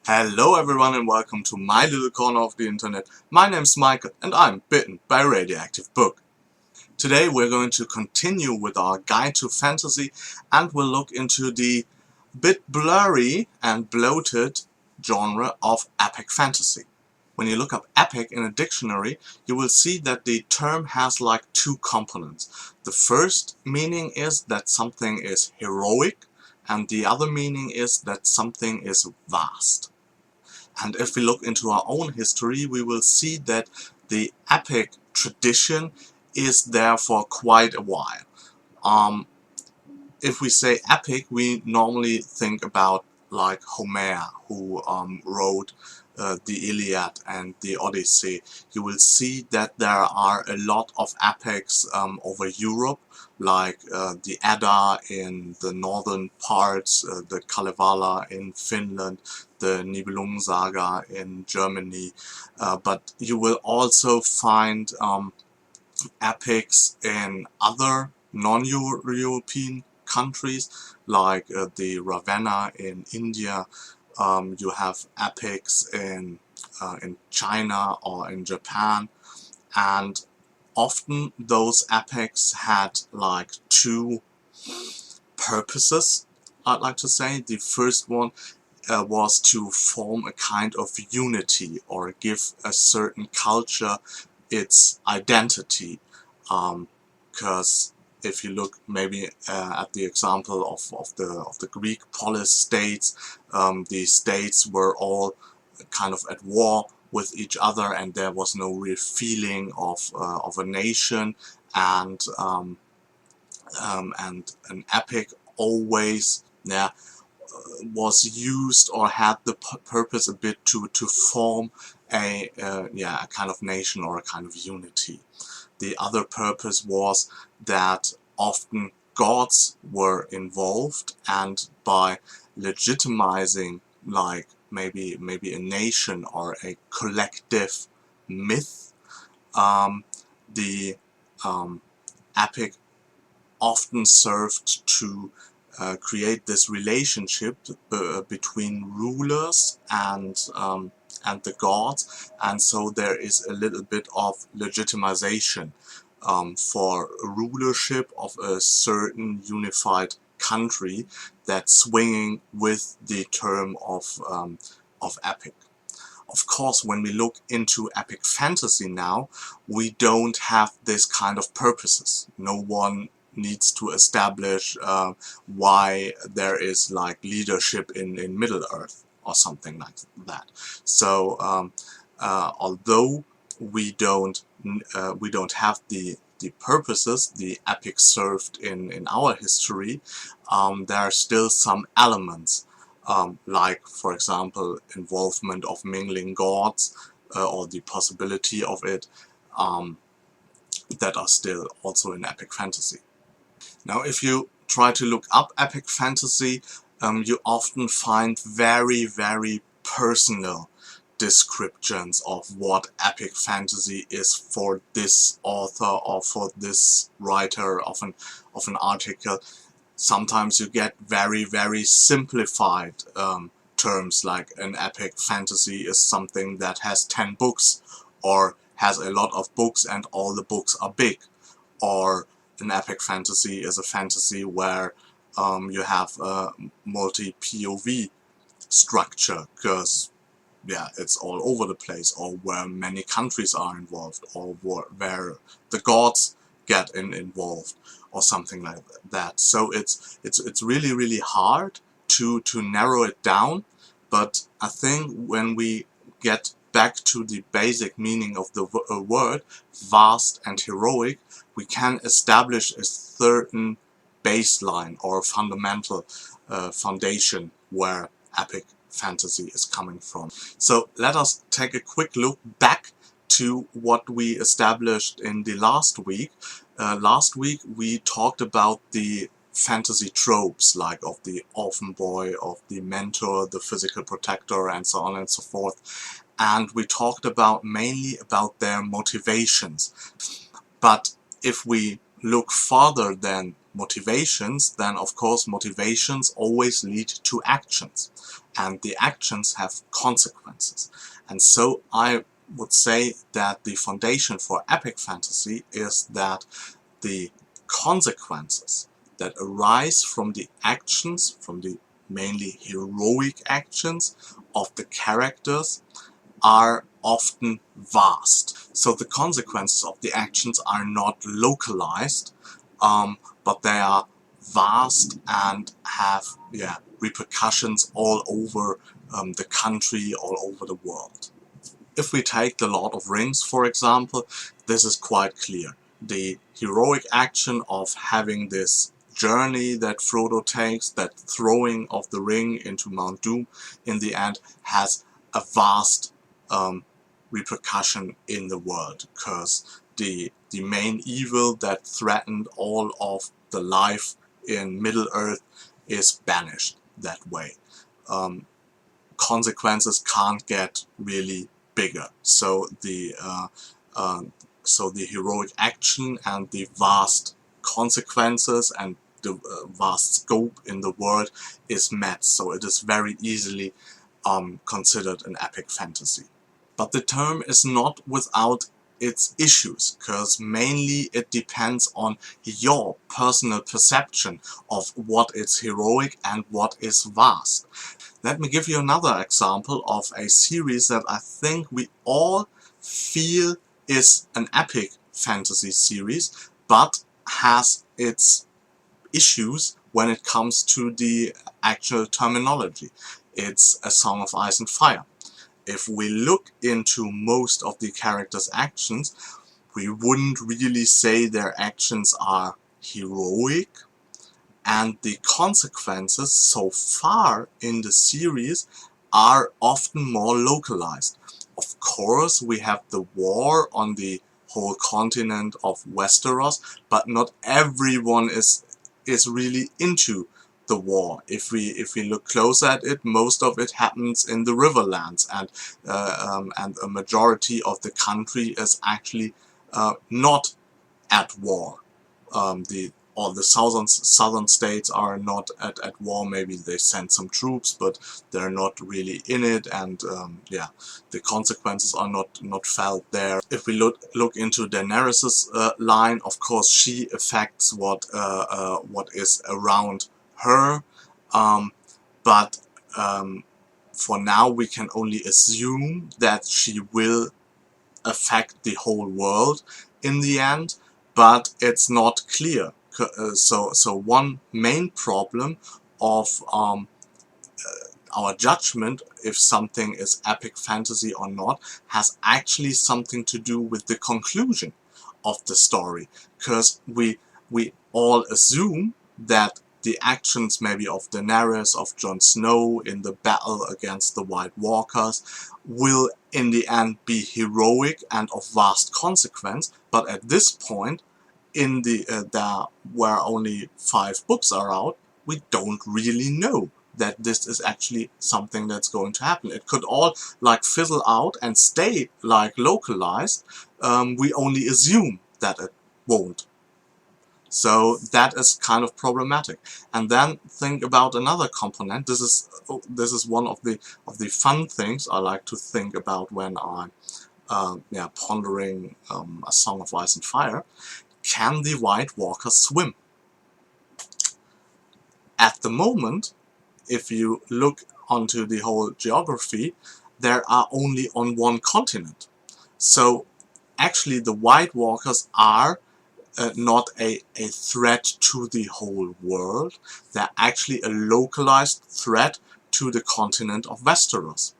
Hello everyone and welcome to my little corner of the internet. My name's Michael and I'm bitten by a radioactive book. Today we're going to continue with our guide to fantasy and we'll look into the bit blurry and bloated genre of epic fantasy. When you look up epic in a dictionary, you will see that the term has like two components. The first meaning is that something is heroic and the other meaning is that something is vast. And if we look into our own history, we will see that the epic tradition is there for quite a while. If we say epic, we normally think about like Homer, who wrote the Iliad and the Odyssey. You will see that there are a lot of epics over Europe, like the Edda in the northern parts, the Kalevala in Finland, the Nibelung Saga in Germany, but you will also find epics in other non-European countries, like the Ravenna in India. You have epics in China or in Japan, and often those epics had like two purposes, I'd like to say. The first one was to form a kind of unity or give a certain culture its identity, because if you look maybe at the example of the Greek polis states, the states were all kind of at war with each other, and there was no real feeling of a nation, and an epic always was used or had the purpose a bit to form a kind of nation or a kind of unity. The other purpose was that often gods were involved, and by legitimizing like maybe a nation or a collective myth, the epic often served to create this relationship between rulers and the gods, and so there is a little bit of legitimization for rulership of a certain unified country that's swinging with the term of epic. Of course, when we look into epic fantasy now, we don't have this kind of purposes. No one needs to establish why there is like leadership in Middle-earth or something like that. So although we don't have the purposes the epic served in our history, there are still some elements, like for example involvement of mingling gods, or the possibility of it, that are still also in epic fantasy. Now if you try to look up epic fantasy, you often find very personal descriptions of what epic fantasy is for this author or for this writer of an article. Sometimes you get very simplified terms, like an epic fantasy is something that has 10 books or has a lot of books and all the books are big, or an epic fantasy is a fantasy where you have a multi-POV structure, because it's all over the place, or where many countries are involved, or where the gods get involved, or something like that. So it's really hard to narrow it down, but I think when we get back to the basic meaning of the word, vast and heroic, we can establish a certain baseline or fundamental foundation where epic fantasy is coming from. So let us take a quick look back to what we established in the last week. Last week we talked about the fantasy tropes, like of the orphan boy, of the mentor, the physical protector, and so on and so forth. And we talked mainly about their motivations. But if we look farther than motivations, then of course motivations always lead to actions. and the actions have consequences. And so I would say that the foundation for epic fantasy is that the consequences that arise from the actions, from the mainly heroic actions of the characters, are often vast. So the consequences of the actions are not localized, but they are vast and have repercussions all over the country, all over the world. If we take the Lord of Rings, for example, this is quite clear. The heroic action of having this journey that Frodo takes, that throwing of the ring into Mount Doom, in the end has a vast repercussion in the world, because the main evil that threatened all of the life in Middle-earth is banished that way. Consequences can't get really bigger. So the heroic action and the vast consequences and the vast scope in the world is met. So it is very easily considered an epic fantasy. But the term is not without its issues, because mainly it depends on your personal perception of what is heroic and what is vast. Let me give you another example of a series that I think we all feel is an epic fantasy series, but has its issues when it comes to the actual terminology. It's A Song of Ice and Fire. If we look into most of the characters' actions, we wouldn't really say their actions are heroic, and the consequences so far in the series are often more localized. Of course, we have the war on the whole continent of Westeros, but not everyone is really into the war. If we look close at it, most of it happens in the Riverlands, and a majority of the country is actually not at war. All the southern states are not at war. Maybe they send some troops, but they're not really in it, and yeah, the consequences are not felt there. If we look into Daenerys's line, of course she affects what is around her, but for now we can only assume that she will affect the whole world in the end, but it's not clear. So one main problem of our judgment if something is epic fantasy or not has actually something to do with the conclusion of the story, because we all assume that the actions maybe of Daenerys, of Jon Snow in the battle against the White Walkers will in the end be heroic and of vast consequence, but at this point in the where only 5 books are out, we don't really know that this is actually something that's going to happen. It could all like fizzle out and stay like localized. We only assume that it won't. So that is kind of problematic. And then think about another component. This is one of the fun things I like to think about when I'm pondering A Song of Ice and Fire. Can the White Walker swim? At the moment, if you look onto the whole geography, there are only on one continent. So actually the White Walkers are not a threat to the whole world. They're actually a localized threat to the continent of Westeros.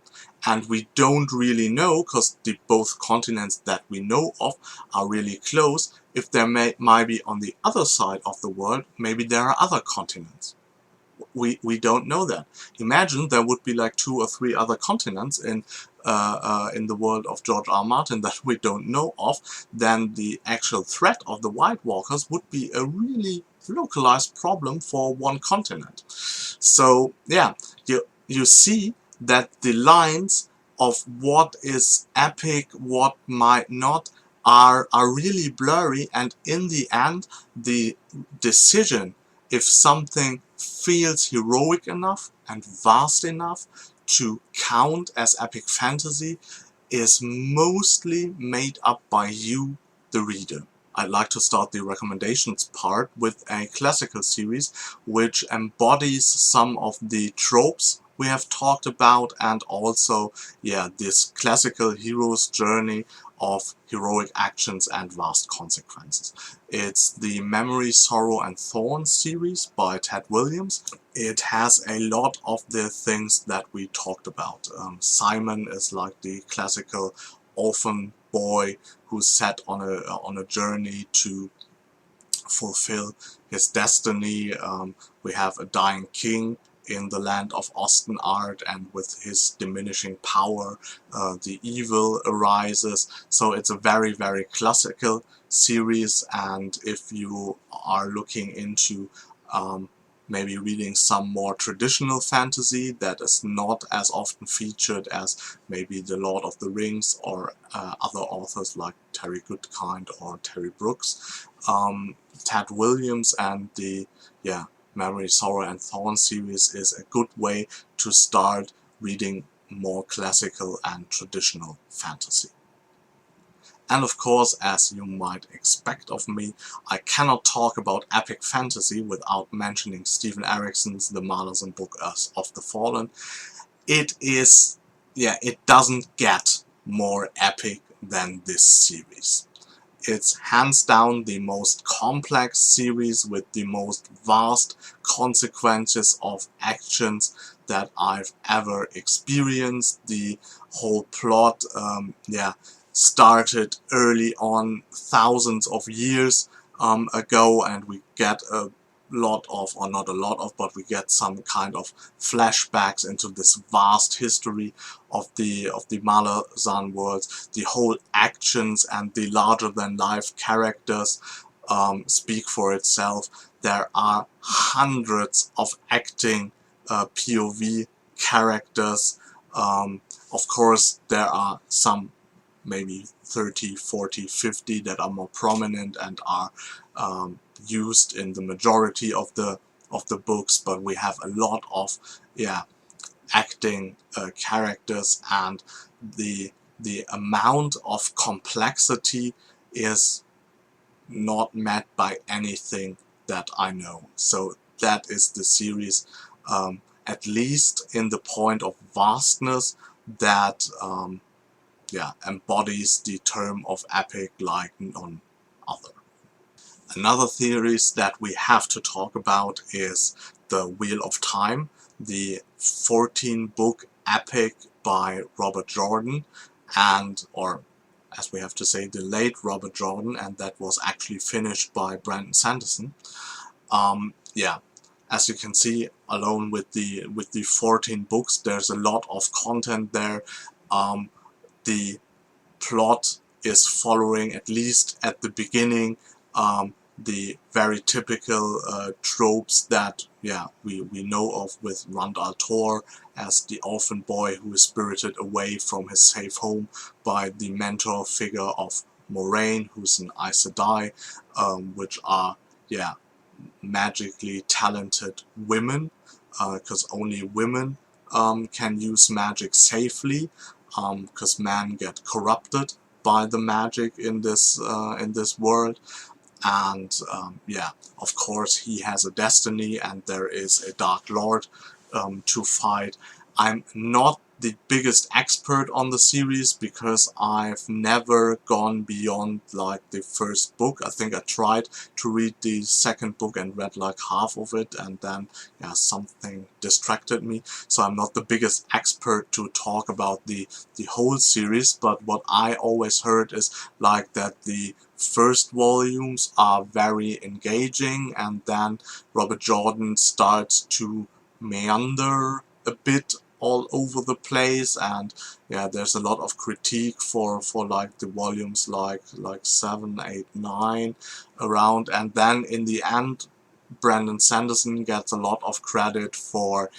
And we don't really know, because the both continents that we know of are really close, if there might be on the other side of the world, maybe there are other continents. We don't know that. Imagine there would be like 2 or 3 other continents in the world of George R. Martin that we don't know of. Then the actual threat of the White Walkers would be a really localized problem for one continent. So yeah, you see that the lines of what is epic, what might not, are really blurry, and in the end the decision if something feels heroic enough and vast enough to count as epic fantasy is mostly made up by you, the reader. I'd like to start the recommendations part with a classical series which embodies some of the tropes we have talked about, and also, this classical hero's journey of heroic actions and vast consequences. It's the Memory, Sorrow and Thorn series by Ted Williams. It has a lot of the things that we talked about. Simon is like the classical orphan boy who's set on a journey to fulfill his destiny. We have a dying king in the land of Ostenart, and with his diminishing power, the evil arises. So it's a very, very classical series, and if you are looking into maybe reading some more traditional fantasy that is not as often featured as maybe The Lord of the Rings or other authors like Terry Goodkind or Terry Brooks, Ted Williams and the Memory, Sorrow and Thorn series is a good way to start reading more classical and traditional fantasy. And of course, as you might expect of me, I cannot talk about epic fantasy without mentioning Stephen Erickson's The Malazan book of the Fallen. It doesn't get more epic than this series. It's hands down the most complex series with the most vast consequences of actions that I've ever experienced. The whole plot started early on, thousands of years ago, and we get a lot of, or not a lot of, but we get some kind of flashbacks into this vast history of the Malazan worlds. The whole actions and the larger-than-life characters speak for itself. There are hundreds of acting POV characters. Of course, there are some, maybe 30, 40, 50 that are more prominent and are used in the majority of the books, but we have a lot of acting characters, and the amount of complexity is not met by anything that I know. So that is the series, at least in the point of vastness, that embodies the term of epic like none other. Another series that we have to talk about is The Wheel of Time, the 14-book epic by Robert Jordan, or as we have to say, the late Robert Jordan, and that was actually finished by Brandon Sanderson. As you can see, alone with the 14 books, there's a lot of content there. The plot is following, at least at the beginning, the very typical tropes that we know of with Randall Tor as the orphan boy who is spirited away from his safe home by the mentor figure of Moraine, who's an Aes Sedai, which are magically talented women, because only women can use magic safely, because men get corrupted by the magic in this world. And of course he has a destiny, and there is a Dark Lord to fight. I'm not the biggest expert on the series because I've never gone beyond like the first book. I think I tried to read the second book and read like half of it, and then something distracted me. So I'm not the biggest expert to talk about the whole series, but what I always heard is like that the first volumes are very engaging, and then Robert Jordan starts to meander a bit all over the place, and there's a lot of critique for like the volumes like 7, 8, 9 around, and then in the end Brandon Sanderson gets a lot of credit for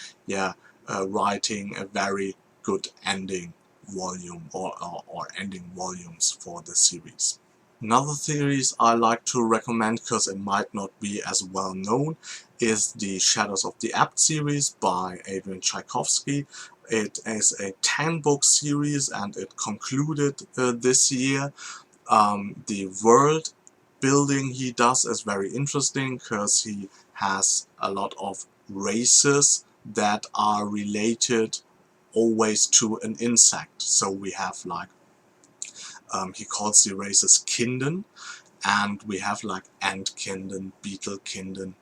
writing a very good ending volume or ending volumes for the series. Another series I like to recommend, because it might not be as well known, is the Shadows of the Abt series by Adrian Tchaikovsky. It is a 10-book series and it concluded this year. The world building he does is very interesting, because he has a lot of races that are related always to an insect. So we have like, he calls the races Kinden, and we have like ant Kinden, beetle Kinden,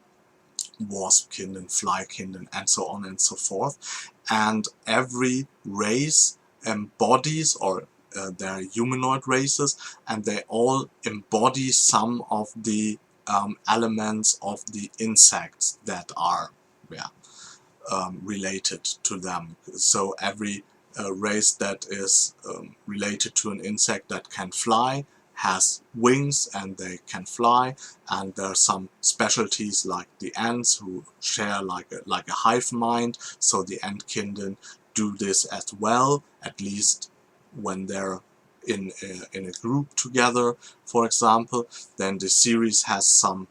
wasp Kinden, fly Kinden, and so on and so forth. And every race embodies, or they're humanoid races, and they all embody some of the elements of the insects that are, yeah, related to them. So every race that is related to an insect that can fly has wings and they can fly, and there are some specialties like the ants who share like a hive mind, so the ant kindred do this as well, at least when they're in a group together, for example. Then the series has some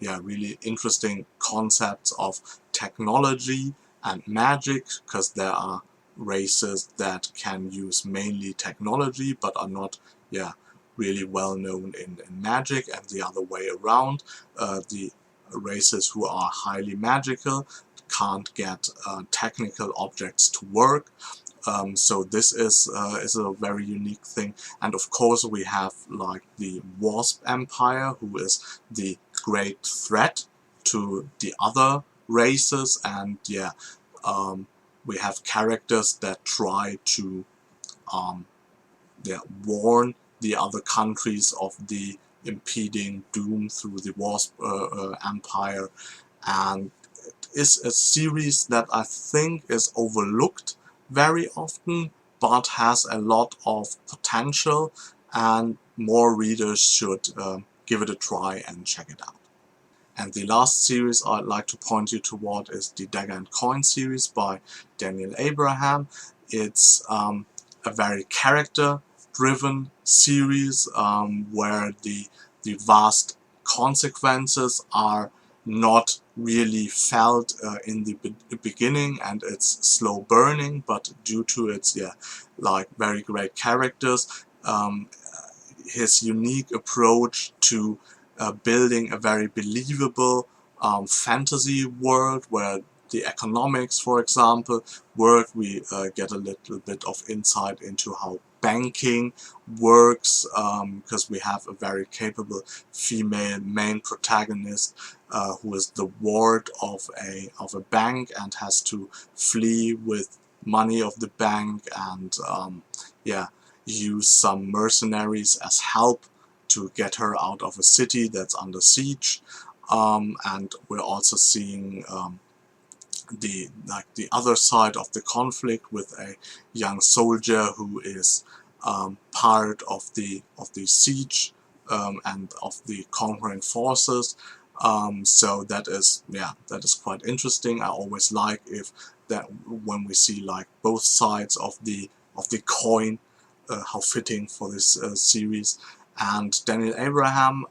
really interesting concepts of technology and magic, because there are races that can use mainly technology but are not really well known in magic, and the other way around. The races who are highly magical can't get technical objects to work. So this is a very unique thing. And of course we have like the Wasp Empire, who is the great threat to the other races, and we have characters that try to warn the other countries of the impeding doom through the Wasp Empire. And it is a series that I think is overlooked very often, but has a lot of potential, and more readers should give it a try and check it out. And the last series I'd like to point you toward is the Dag and Coin series by Daniel Abraham. It's a very character-driven series where the vast consequences are not really felt in the beginning, and it's slow burning, but due to its like very great characters, his unique approach to building a very believable fantasy world where the economics, for example, work. We get a little bit of insight into how banking works, because we have a very capable female main protagonist who is the ward of a bank and has to flee with money of the bank, and use some mercenaries as help to get her out of a city that's under siege. And we're also seeing the other side of the conflict with a young soldier who is part of the siege and of the conquering forces. So that is quite interesting. I always like if that when we see like both sides of the coin, how fitting for this series. And Daniel Abraham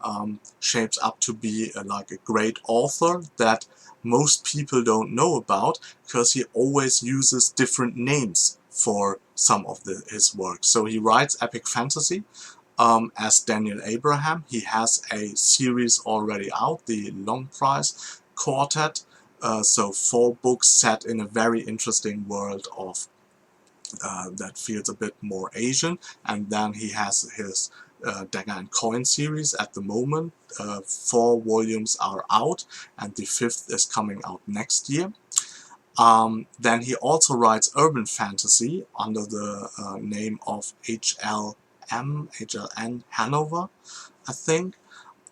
shapes up to be like a great author that most people don't know about, because he always uses different names for some of his work. So he writes epic fantasy as Daniel Abraham. He has a series already out, the Long Prize Quartet. So 4 books set in a very interesting world of that feels a bit more Asian. And then he has his Dag and Coin series at the moment. 4 volumes are out, and the 5th is coming out next year. Then he also writes urban fantasy under the name of HLN Hanover, I think.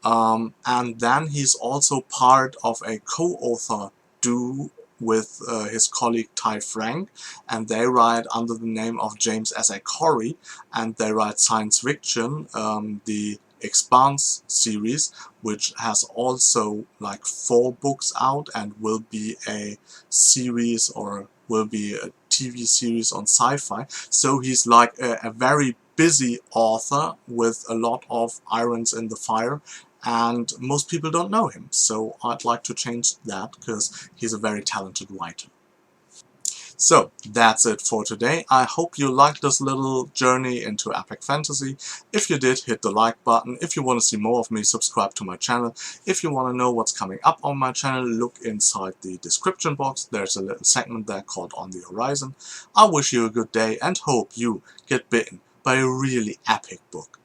And then he's also part of a co-author duo with his colleague Ty Frank, and they write under the name of James S. A. Corey, and they write science fiction, the Expanse series, which has also like 4 books out and will be a series, or will be a TV series on sci-fi. So he's like a very busy author with a lot of irons in the fire, and most people don't know him. So I'd like to change that because he's a very talented writer. So that's it for today. I hope you liked this little journey into epic fantasy. If you did, hit the like button. If you want to see more of me, subscribe to my channel. If you want to know what's coming up on my channel, look inside the description box. There's a little segment there called On the Horizon. I wish you a good day and hope you get bitten by a really epic book.